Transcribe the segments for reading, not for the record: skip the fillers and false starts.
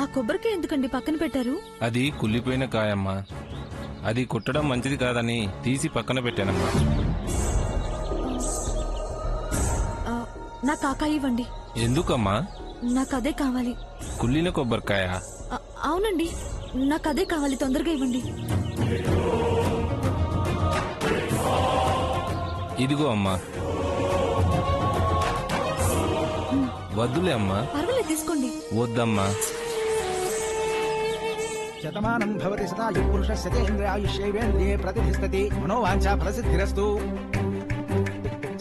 ఆ కొబ్బరికాయ ఎందుకండి పక్కన పెట్టారు? అది కుళ్ళిపోయిన కాయమ్మా. అది కుట్టడం మంచిది కాదని తీసి పక్కన పెట్టానమ్మా. నాకు ఆ కాయ ఇవ్వండి. ఎందుకమ్మా? నాకు అదే కావాలి. కుళ్ళిన కొబ్బరికాయ? అవునండి, నాకు అదే కావాలి, తొందరగా ఇవ్వండి. ఇదిగో అమ్మా. వద్దులే అమ్మా. పర్వాలేదు, తీసుకోండి. వద్దమ్మా. శతమానం భవతి సదాయు పురుషస్య తేంద్రియాయుష్యేంద్రియే ప్రతిష్టతి మనోవాంఛా ఫలసిద్ధిరస్తు.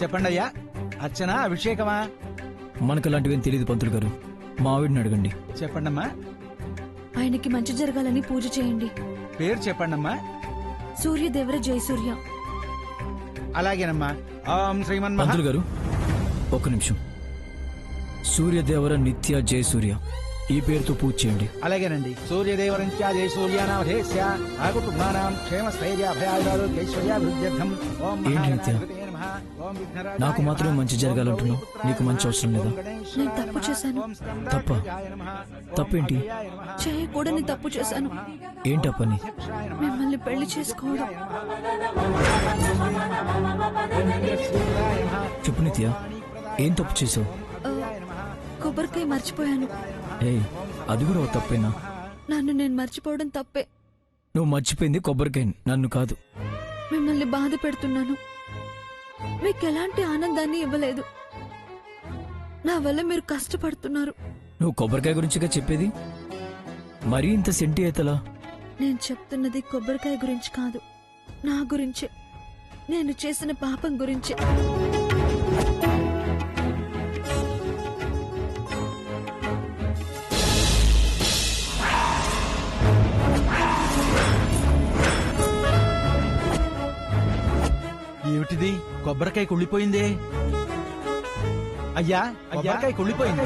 చెప్పండి అయ్యా, అర్చన అభిషేకమా? మనకు అలాంటివేం తెలియదు పంతులు గారు, మా ఆవిడని అడగండి. చెప్పండమ్మా. ఆయనకి మంచి జరగాలని పూజ చేయండి. పేరు చెప్పండమ్మా. సూర్యదేవర జయసూర్య. అలాగేనమ్మా. ఓం శ్రీమన్ పంతులు గారు ఒక్క నిమిషం. సూర్యదేవర నిత్య జయసూర్య ఈ పేరుతో పూజ చేయండి. అలాగేనండి. సూర్యదేవరంత్యా జయసూర్యానామధేస్య ఆకుటుంబానాం క్షేమస్థైర్యాభయారోగ్యైశ్వర్యాభివృద్ధ్యర్థం. ఓం మహాగణాధిపతయే నమః. ఓం విఘ్నరాజాయ నాకు మాత్రమే మంచి జరగాలంటున్నావు, నీకు మంచి అవసరం లేదా? నేను తప్పు చేశాను. తప్ప? తప్పేంటి? చేయకూడని తప్పు చేశాను. ఏంటా పని? మిమ్మల్ని పెళ్లి చేసుకోవడం. చెప్పు నిత్య, ఏం తప్పు చేసావు? కొబ్బరికాయ మర్చిపోయాను. ఏయ్, అది కూడా ఓ తప్పేనా? నన్ను నేను మర్చిపోవడం తప్పే. నువ్వు మర్చిపోయింది కొబ్బరికాయ, నన్ను కాదు. మిమ్మల్ని బాధ పెడుతున్నాను. మీకు ఎలాంటి ఆనందాన్ని ఇవ్వలేదు. నా వల్ల మీరు కష్టపడుతున్నారు. నువ్వు కొబ్బరికాయ గురించిగా చెప్పేది, మరీ ఇంత సెంటి అయితలా? నేను చెప్తున్నది కొబ్బరికాయ గురించి కాదు, నా గురించే. నేను చేసిన పాపం గురించే. ఏమిటిది? కొబ్బరికాయ కుళ్ళిపోయిందే. అయ్యా, కొబ్బరికాయ కుళ్ళిపోయింది.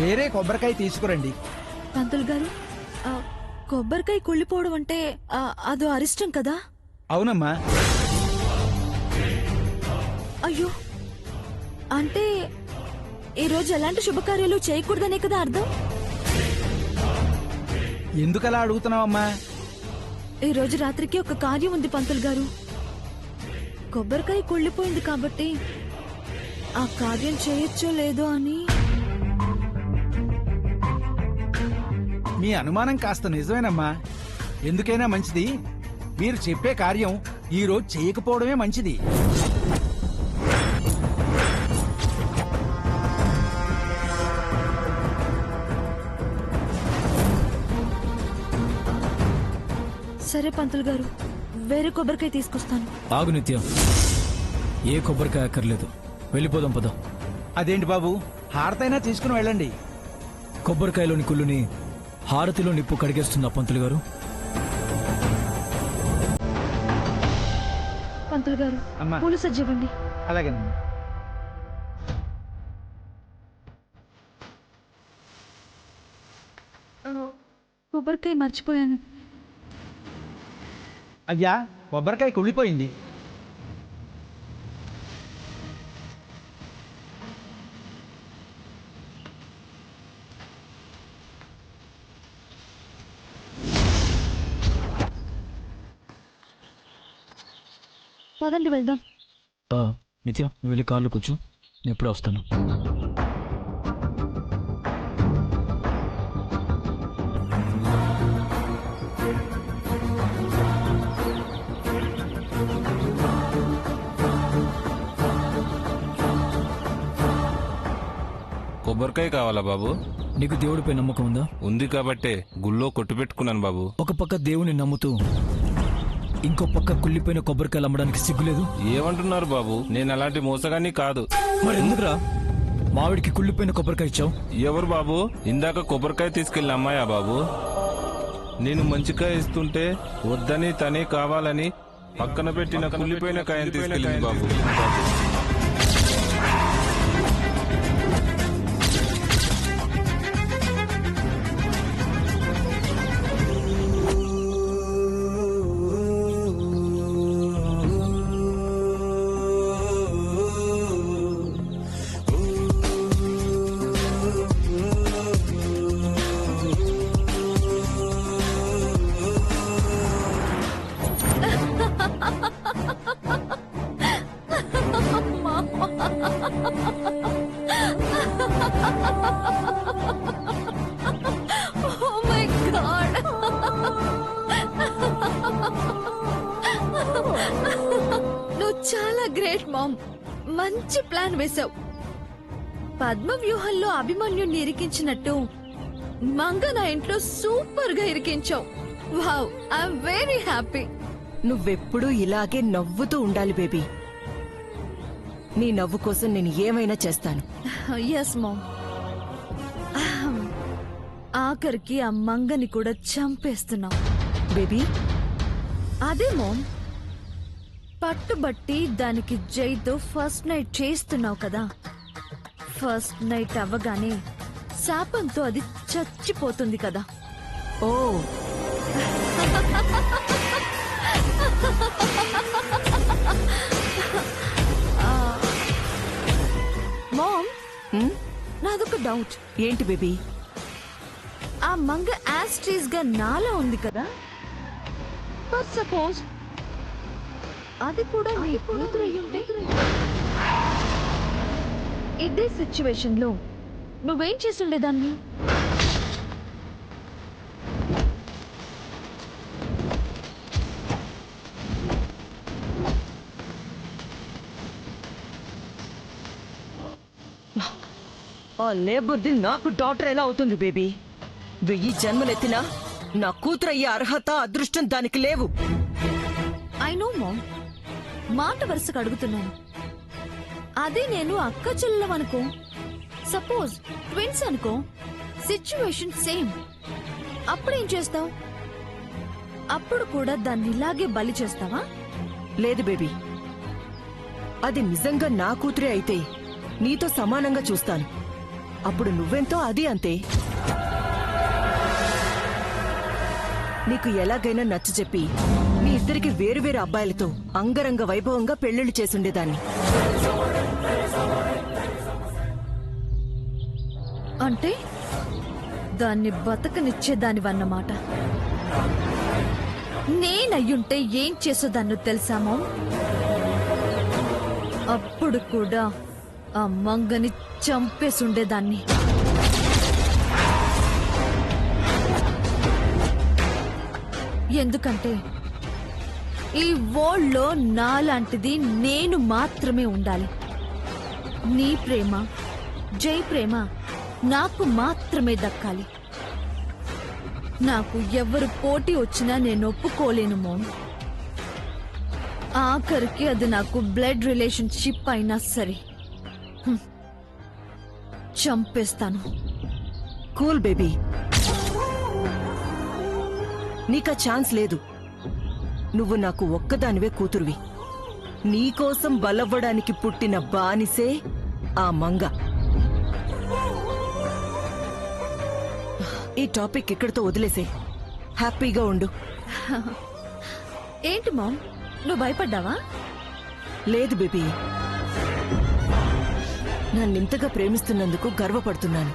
వేరే కొబ్బరికాయ తీసుకురండి. పంతులు గారు, కొబ్బరికాయ కుళ్ళిపోవడం అంటే అదో అరిష్టం కదా? అవునమ్మా. అయ్యో, అంటే ఈ రోజు ఎలాంటి శుభకార్యాలు చేయకూడదనే కదా అర్థం? ఎందుకలా అడుగుతున్నావమ్మా? ఈ రోజు రాత్రికి ఒక కార్యం ఉంది పంతులు గారు. కొబ్బరికాయ కుళ్ళిపోయింది కాబట్టి ఆ కార్యం చేయొచ్చో లేదో అని. మీ అనుమానం కాస్త నిజమేనమ్మా. ఎందుకైనా మంచిది మీరు చెప్పే కార్యం ఈ రోజు చేయకపోవడమే మంచిది. సరే పంతులు గారు, వేరే కొబ్బరికాయ తీసుకొస్తాను. ఆగు నిత్య, ఏ కొబ్బరికాయ అక్కర్లేదు, వెళ్ళిపోదాం పద. అదేంటి బాబు, హారతైనా తీసుకుని వెళ్ళండి. కొబ్బరికాయలోని కుళ్ళుని హారతిలో నిప్పు కడిగేస్తుందా పంతులు గారు? పంతులు గారు, అమ్మా. పూలు సజ్జివ్వండి. అలాగేనమ్మా. కొబ్బరికాయ మర్చిపోయాను. అయ్యా, కొబ్బరికాయ కుళ్ళిపోయింది. పదండి వెళ్దాం. నిత్య, నువ్వు వెళ్ళి కార్లో కూర్చో, నేను ఎప్పుడే వస్తాను. కొబ్బరికాయ కావాలా బాబు? నీకు దేవుడిపై నమ్మకం ఉందా? ఉంది కాబట్టే గుళ్ళో కొట్టు పెట్టుకున్నాను బాబు. ఒక పక్క దేవుని నమ్ముతూ ఇంకో పక్క కుళ్ళిపోయిన కొబ్బరికాయలు అమ్మడానికి సిగ్గులేదు? ఏమంటున్నారు బాబు? నేను అలాంటి మోసగాన్ని కాదు. మరి ఎందుకురా మావిడికి కుళ్ళిపోయిన కొబ్బరికాయ ఇచ్చావు? ఎవరు బాబు? ఇందాక కొబ్బరికాయ తీసుకెళ్ళిన అమ్మాయా బాబు? నేను మంచికాయ ఇస్తుంటే వద్దని తనే కావాలని పక్కన పెట్టిన కుళ్ళిపోయిన కాయని తీసుకెళ్ళింది బాబు. Oh my God. నువ్వు చాలా గ్రేట్ మామ్. మంచి ప్లాన్ వేశావు. పద్మ వ్యూహంలో అభిమన్యుని ఇరికించినట్టు మంగ నా ఇంట్లో సూపర్ గా ఇరికించావు. Wow, I'm very happy. నువ్వెప్పుడూ ఇలాగే నవ్వుతూ ఉండాలి బేబీ. నీ నవ్వు కోసం నేను ఏమైనా చేస్తాను. Yes ma'am. ఆఖరికి ఆ మంగని కూడా చంపేస్తున్నావు. బేబీ, అదే మామ్, పట్టుబట్టి దానికి జైతో ఫస్ట్ నైట్ చేస్తున్నావు కదా. ఫస్ట్ నైట్ అవ్వగానే శాపంతో అది చచ్చిపోతుంది కదా. ఓ మామ్, హ్మ్? నాదొక డౌట్. ఏంటి బేబీ? ఆ మంగ యాస్ట్రీస్ గా నాలా ఉంది కదా. బట్ సపోజ్ అది కూడా నీ కూతురు అయ్యుంటే, ఇదే సిచ్యువేషన్ లో నువ్వేం చేసుండేదాన్ని? ఆ లేబుర్ది నాకు డాక్టర్ ఎలా అవుతుంది బేబీ? 1000 జన్మలెత్తినా నా కూతురు అయ్యే అర్హత అదృష్టం దానికి లేవు. ఐ నో మామ్, మాట వరుసకు అడుగుతున్నాను. అదే నేను అక్క చెల్లెలం అనుకో, సపోజ్ ట్విన్స్ అనుకో, సిచ్యువేషన్ సేమ్. అప్పుడేం చేస్తావు? అప్పుడు కూడా దాన్ని ఇలాగే బలి చేస్తావా? లేదు బేబీ, అది నిజంగా నా కూతురే అయితే నీతో సమానంగా చూస్తాను. అప్పుడు నువ్వెంతో అది అంతే. నీకు ఎలాగైనా నచ్చ చెప్పి మీ ఇద్దరికి వేరువేరు అబ్బాయిలతో అంగరంగ వైభవంగా పెళ్లిళ్లు చేసుండేదాన్ని. అంటే దాన్ని బతకనిచ్చేదానివన్నమాట. నేనయ్యుంటే ఏం చేసేదాన్నో తెలుసా మామ్? అప్పుడు కూడా ఆ మంగని చంపేసుండేదాన్ని. ఎందుకంటే ఈ వరల్డ్ లో నాలాంటిది నేను మాత్రమే ఉండాలి. నీ ప్రేమ, జై ప్రేమ నాకు మాత్రమే దక్కాలి. నాకు ఎవరు పోటీ వచ్చినా నేను ఒప్పుకోలేను మోమ్. ఆఖరికి అది నాకు బ్లడ్ రిలేషన్షిప్ అయినా సరే చంపేస్తాను. కూల్ బేబీ, నీకా ఛాన్స్ లేదు. నువ్వు నాకు ఒక్కదానివే కూతురువి. నీకోసం బలవ్వడానికి పుట్టిన బానిసే ఆ మంగ. ఈ టాపిక్ ఇక్కడితో వదిలేసే, హ్యాపీగా ఉండు. ఏంటి మామ్, నువ్వు భయపడ్డావా? లేదు బేబీ, నన్నింతగా ప్రేమిస్తున్నందుకు గర్వపడుతున్నాను.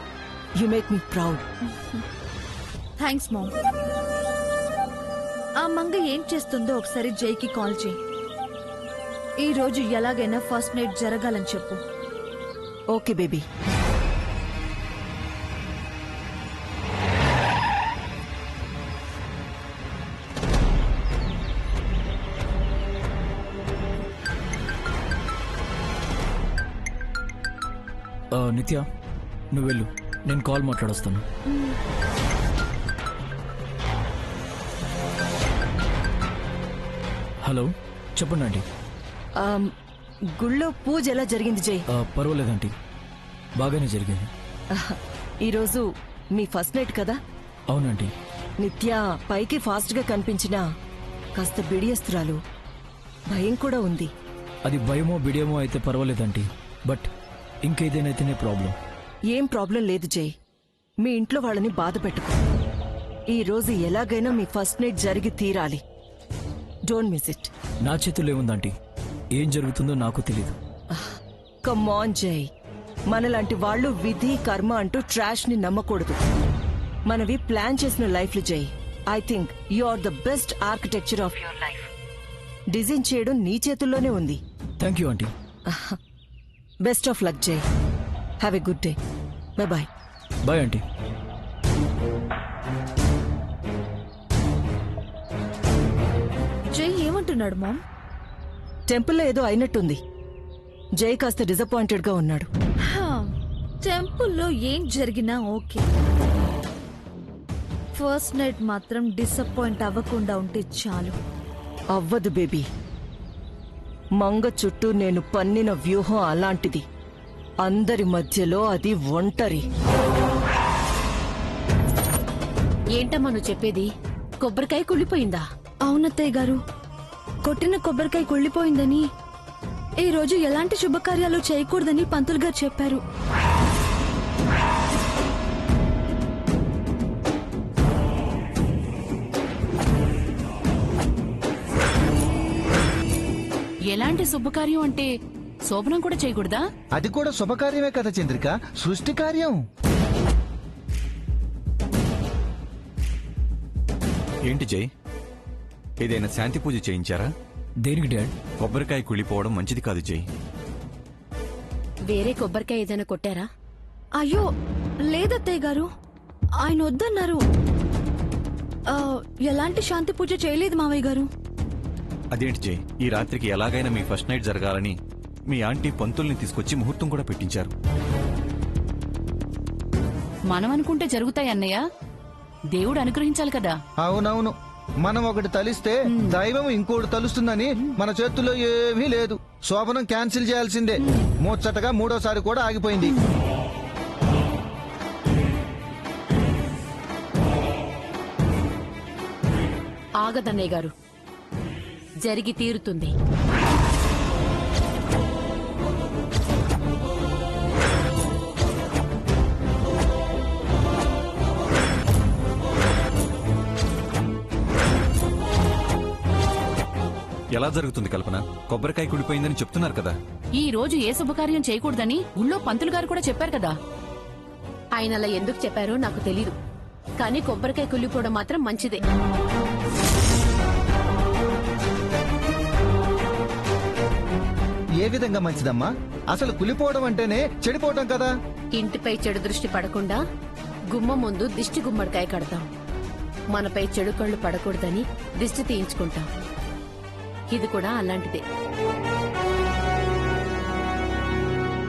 You make me proud. Thanks mom. ఆ మంగ ఏం చేస్తుందో ఒకసారి జైకి కాల్ చేయి. ఈ రోజు ఎలాగైనా ఫస్ట్ నైట్ జరగాలని చెప్పు. Okay baby. నిత్య, నువ్వు వెళ్ళు, నేను కాల్ మాట్లాడొస్తాను. హలో, చెప్పండి ఆంటీ. గుళ్ళో పూజ ఎలా జరిగింది జై? పర్వాలేదంటీ, బాగానే జరిగింది. ఈరోజు మీ ఫస్ట్ నైట్ కదా? అవునంటీ. నిత్య పైకి ఫాస్ట్ గా కనిపించినా కాస్త బిడియస్తురాలు, భయం కూడా ఉంది. అది భయమో బిడియమో అయితే పర్వాలేదంటీ, బట్ ఇంకేదేనైతేనే ప్రాబ్లం. ఏం ప్రాబ్లం లేదు జై. మీ ఇంట్లో వాళ్ళని బాధ పెట్టుకో. ఈ రోజు ఎలాగైనా మీ ఫస్ట్ నైట్ జరిగి తీరాలి. Don't miss it. నా చేతుల్లో ఏముందంటీ, ఏం జరుగుతుందో నాకు తెలీదు. కమ్ ఆన్ జై, మనలాంటి వాళ్ళు విధి కర్మ అంటూ ట్రాష్ ని నమ్మకూడదు. మనవి ప్లాన్ చేసిన లైఫ్లు Jai. I think you are the best architecture of your life. Design చేయడం నీ చేతుల్లోనే ఉంది. Thank you aunty. Best of luck Jai. Have a good day. Bye bye. Bye aunty. Jai ఏమంటున్నాడు మామ్? టెంపుల్లో ఏదో అయినట్టుంది. జై కాస్త డిసప్పాయింటెడ్ గా ఉన్నాడు. టెంపుల్లో ఏం జరిగినా ఓకే, ఫస్ట్ నైట్ మాత్రం డిసప్పాయింట్ అవ్వకుండా ఉంటే చాలు. అవ్వదు బేబీ. మంగ చుట్టూ నేను పన్నిన వ్యూహం అలాంటిది. అందరి మధ్యలో అది ఒంటరి. ఏంటమ్మా నువ్వు చెప్పేది? కొబ్బరికాయ కుళ్ళిపోయిందా? అవునత్తయ్య గారు, కొట్టిన కొబ్బరికాయ కుళ్ళిపోయిందని, ఈ రోజు ఎలాంటి శుభకార్యాలు చేయకూడదని పంతులు గారు చెప్పారు. ఎలాంటి శుభకార్యం అంటే శోభనం కూడా చేయకూడదా? అది కూడా శుభకార్యమే కదా చంద్రిక, సృష్టి కార్యం. ఏంటి జై, ఏదైనా శాంతి పూజ చేయించారా? దేనికి డాడ్? కొబ్బరికాయ కుళ్ళిపోవడం మంచిది కాదు జై. వేరే కొబ్బరికాయ ఏదైనా కొట్టారా? అయ్యో లేదత్తయ్య గారు, ఆయన వద్దన్నారు. ఎలాంటి శాంతి పూజ చేయలేదు మావయ్య గారు. అదేంటి జై, ఈ రాత్రికి ఎలాగైనా మీ ఫస్ట్ నైట్ జరగాలని మీ ఆంటీ పంతుల్ని తీసుకొచ్చి ముహూర్తం కూడా పెట్టించారు. మనం అనుకుంటే జరుగుతాయి అన్నయ్య, దేవుడు అనుగ్రహించాలి కదా. అవునవును, మనం ఒకటి తలిస్తే దైవం ఇంకోటి తలుస్తుందని మన చేతుల్లో ఏమీ లేదు. శోభనం క్యాన్సిల్ చేయాల్సిందే. ముచ్చటగా 3వ సారి కూడా ఆగిపోయింది. ఆగదన్నయ్య గారు, జరిగి తీరుతుంది. ఎలా జరుగుతుంది కల్పన? కొబ్బరికాయ కుళ్ళిపోయిందని చెప్తున్నారు కదా. ఈ రోజు ఏ శుభకార్యం చేయకూడదని ఊళ్ళో పంతులు గారు కూడా చెప్పారు కదా. ఆయన అలా ఎందుకు చెప్పారో నాకు తెలీదు, కానీ కొబ్బరికాయ కుళ్ళిపోవడం మాత్రం మంచిదే. ఏ విధంగా మంచిదమ్మా? అసలు కులిపోవడం అంటేనే చెడిపోవడం కదా. ఇంటిపై చెడు దృష్టి పడకుండా గుమ్మం ముందు దిష్టి గుమ్మడికాయ కడతాం. మనపై చెడు కళ్ళు పడకూడదని దిష్టి తీయించుకుంటాం. ఇది కూడా అలాంటిదే.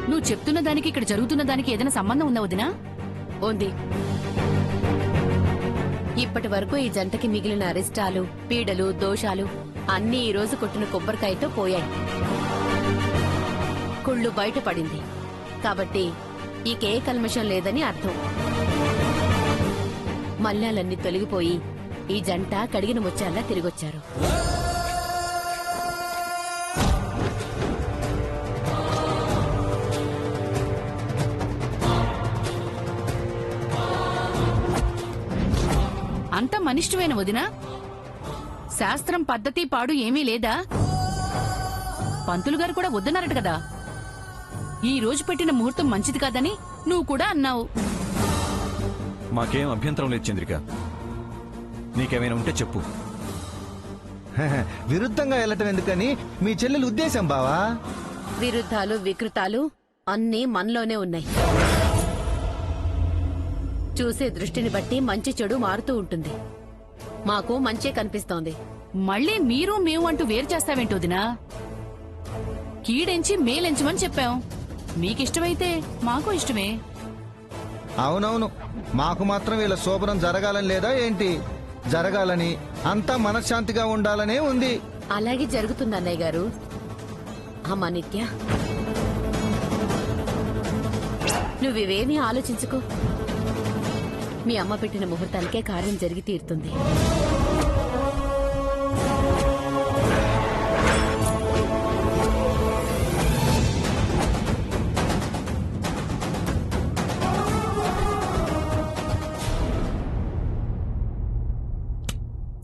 నువ్వు చెప్తున్న దానికి ఇక్కడ జరుగుతున్న దానికి ఏదైనా సంబంధం ఉందా వదినా? ఉంది. ఇప్పటి వరకు ఈ జంటకి మిగిలిన అరిష్టాలు, పీడలు, దోషాలు అన్నీ ఈ రోజు కొట్టిన కొబ్బరికాయతో పోయాయి. కుళ్ళు బయటపడింది కాబట్టి ఈకే కల్మషం లేదని అర్థం. మల్యాలన్నీ తొలగిపోయి ఈ జంట కడిగిన ముత్యాల్లా తిరిగొచ్చారు. అంత మనిష్టమైన వదినా? శాస్త్రం పద్ధతి పాడు ఏమీ లేదా? పంతులు గారు కూడా వద్దన్నారట కదా. ఈ రోజు పెట్టిన ముహూర్తం మంచిది కాదని నువ్వు కూడా అన్నావు. మాకేం అభ్యంతరం లేదు చంద్రిక, నీకేమైనా ఉంటే చెప్పు. విరుద్ధంగా వెళ్ళటం ఎందుకని మీ చెల్లెలు ఉద్దేశం బావా. విరుద్ధాలు, వికృతాలు అన్నీ మనలోనే ఉన్నాయి. చూసే దృష్టిని బట్టి మంచి చెడు మారుతూ ఉంటుంది. మాకు మంచే కనిపిస్తోంది. మళ్ళీ మీరు మేము అంటూ వేరు చేస్తావేంటి వదినా? కీడెంచి మేలెంచమని చెప్పాం. మీకిష్టమైతే మాకు ఇష్టమే. అవునవును, మాకు మాత్రం వీళ్ళ శోభనం జరగాలని లేదా ఏంటి? జరగాలని, అంతా మనశ్శాంతిగా ఉండాలనే ఉంది. అలాగే జరుగుతుంది అన్నయ్య గారు. అమ్మా నిత్య, నువ్వివేమీ ఆలోచించుకో. మీ అమ్మ పెట్టిన ముహూర్తానికే కార్యం జరిగి తీరుతుంది.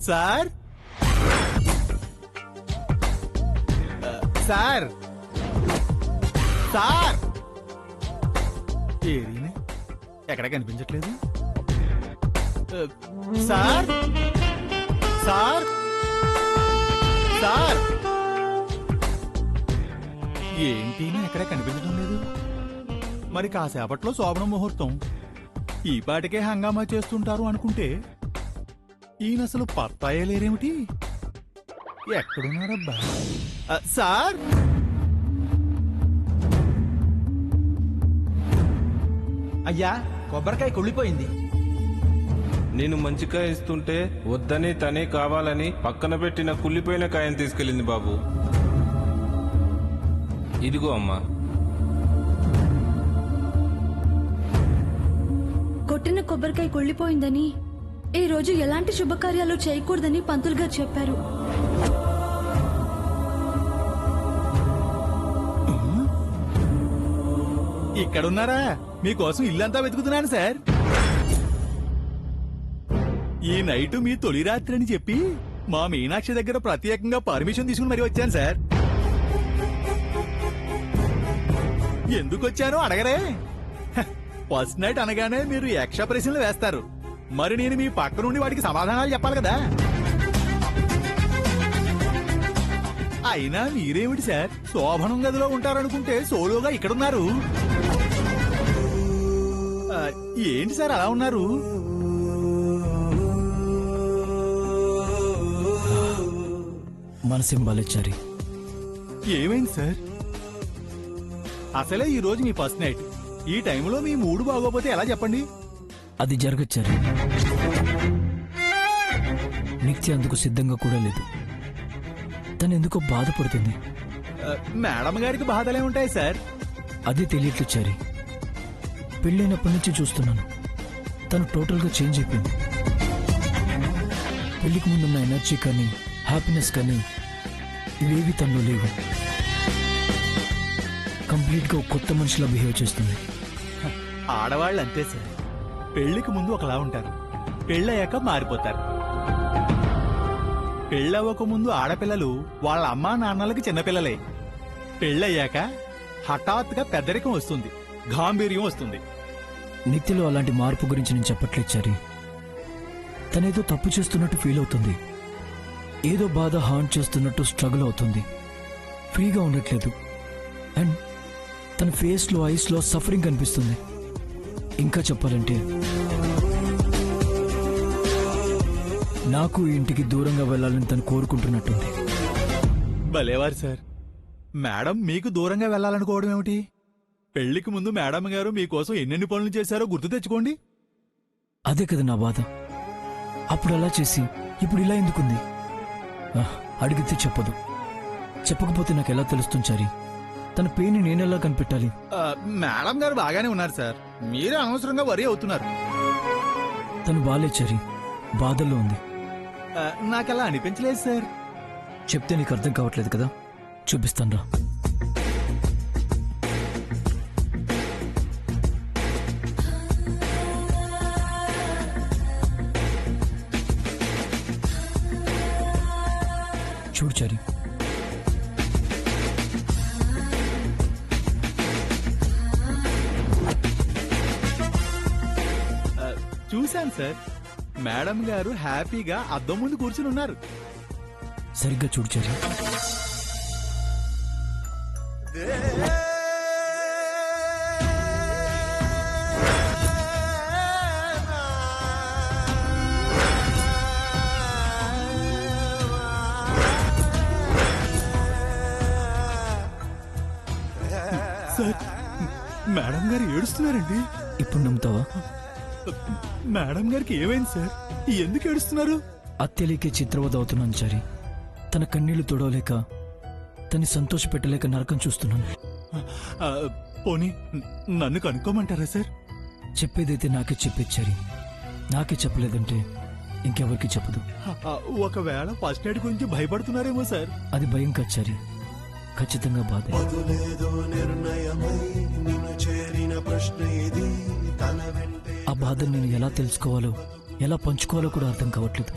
సార్ సార్ సార్ ఏరీనే ఎక్కడ కనిపించట్లేదు. సార్ సార్ సార్ ఏంటి ఎక్కడ కనిపించడం లేదు? మరి కాసేపట్లో శోభన ముహూర్తం. ఈ పాటికే హంగామా చేస్తుంటారు అనుకుంటే ఈయన అసలు పత్తాయే లేరేమిటి? ఎక్కడున్నారబ్బా? సార్, అయ్యా కొబ్బరికాయ కుళ్ళిపోయింది. నేను మంచి కాయ ఇస్తుంటే వద్దని తనే కావాలని పక్కన పెట్టిన కుళ్ళిపోయిన కాయని తీసుకెళ్ళింది బాబు. ఇదిగో అమ్మా. కొట్టిన కొబ్బరికాయ కుళ్ళిపోయిందని, ఈ రోజు ఎలాంటి శుభకార్యాలు చేయకూడదని పంతులు గారు చెప్పారు. ఇక్కడున్నారా? మీకోసం ఇల్లంతా వెతుకుతున్నాను సార్. ఈ నైటు మీ తొలి రాత్రి అని చెప్పి మా మీనాక్షి దగ్గర ప్రత్యేకంగా పర్మిషన్ తీసుకుని మరీ వచ్చాను సార్. ఎందుకు వచ్చానో అడగరే? ఫస్ట్ నైట్ అనగానే మీరు యక్ష ప్రశ్నలు వేస్తారు. మరి నేను మీ పక్క నుండి వాటికి సమాధానాలు చెప్పాలి కదా. అయినా మీరేమిటి సార్, శోభనం గదిలో ఉంటారనుకుంటే సోలోగా ఇక్కడున్నారు. ఏంటి సార్ అలా ఉన్నారు? మనసేం బాలేచారి. ఏమైంది సార్? అసలే ఈ రోజు మీ ఫస్ట్ నైట్. ఈ టైంలో మీ మూడు బాగోపోతే ఎలా చెప్పండి? అది జరగచ్చారి. నిత్య అందుకు సిద్ధంగా కూడా లేదు. తను ఎందుకో బాధపడుతుంది. మేడం గారికి బాధలే ఉంటాయి సార్. అది తెలియట్లేదు చారి. పెళ్ళైనప్పటి నుంచి చూస్తున్నాను, తను టోటల్గా చేంజ్ అయిపోయింది. పెళ్లికి ముందున్న ఎనర్జీ కానీ హ్యాపీనెస్ కానీ ఇవేవి తనలో లేవు. కంప్లీట్గా ఒక కొత్త మనిషిలా బిహేవ్ చేస్తుంది. ఆడవాళ్ళు అంతే సార్. పెళ్లికి ముందు ఒకలా ఉంటారు, పెళ్ళయ్యాక మారిపోతారు. పెళ్ళవ్వక ముందు ఆడపిల్లలు వాళ్ళ అమ్మా నాన్నలకి చిన్నపిల్లలే. పెళ్ళయ్యాక హఠాత్తుగా పెద్దరికం వస్తుంది, గాంభీర్యం వస్తుంది. నిత్యలో అలాంటి మార్పు గురించి నేను చెప్పట్లేదు చారి. తనేదో తప్పు చేస్తున్నట్టు ఫీల్ అవుతుంది. ఏదో బాధ హార్ట్ చేస్తున్నట్టు స్ట్రగుల్ అవుతుంది. ఫ్రీగా ఉండట్లేదు. అండ్ తన ఫేస్లో ఐస్లో సఫరింగ్ కనిపిస్తుంది. ఇంకా చెప్పాలంటే నాకు ఈ ఇంటికి దూరంగా వెళ్ళాలని తను కోరుకుంటున్నట్టుంది. భలేవారు సార్. మేడం మీకు దూరంగా వెళ్ళాలనుకోవడం ఏమిటి? పెళ్లికి ముందు మేడం గారు మీకోసం ఎన్నెన్ని పనులు చేశారో గుర్తు తెచ్చుకోండి. అదే కదా నా బాధ. అప్పుడు అలా చేసి ఇప్పుడు ఇలా ఎందుకుంది? అడిగితే చెప్పదు. చెప్పకపోతే నాకు ఎలా తెలుస్తుంది చారి? తన పెయిన్ నేనెలా కనిపెట్టాలి? మేడం గారు బాగానే ఉన్నారు సార్, మీరే అనవసరంగా వరి అవుతున్నారు. తను బాలే చారి, బాధల్లో ఉంది. నాకలా అనిపించలేదు సార్. చెప్తే నీకు అర్థం కావట్లేదు కదా, చూపిస్తాను రా. చూడు చారి, చూశాను సార్. మేడం గారు హ్యాపీగా అద్దం ముందు కూర్చుని ఉన్నారు. సరిగ్గా చూడు చారి. సార్, మేడం గారు ఏడుస్తున్నారండి. ఇప్పుడు నమ్ముతావా? మేడం గారికి ఏమైంది సార్? ఎందుకు ఏడుస్తున్నారు? అత్తెలికే చిత్రవద అవుతున్నాను చారి. తన కన్నీళ్లు తొడవలేక, తన్ని సంతోష పెట్టలేక నరకం చూస్తున్నాను. పోనీ నన్ను కనుక్కోమంటారా సార్? చెప్పేదైతే నాకే చెప్పేచ్చారి. నాకే చెప్పలేదంటే ఇంకెవరికి చెప్పదు. ఒకవేళ ఫస్ట్ ఎయిడ్ గురించి భయపడుతున్నారేమో సార్. అది భయం కచ్చారి, ఖచ్చితంగా బాధ. ఆ బాధను నేను ఎలా తెలుసుకోవాలో, ఎలా పంచుకోవాలో కూడా అర్థం కావట్లేదు.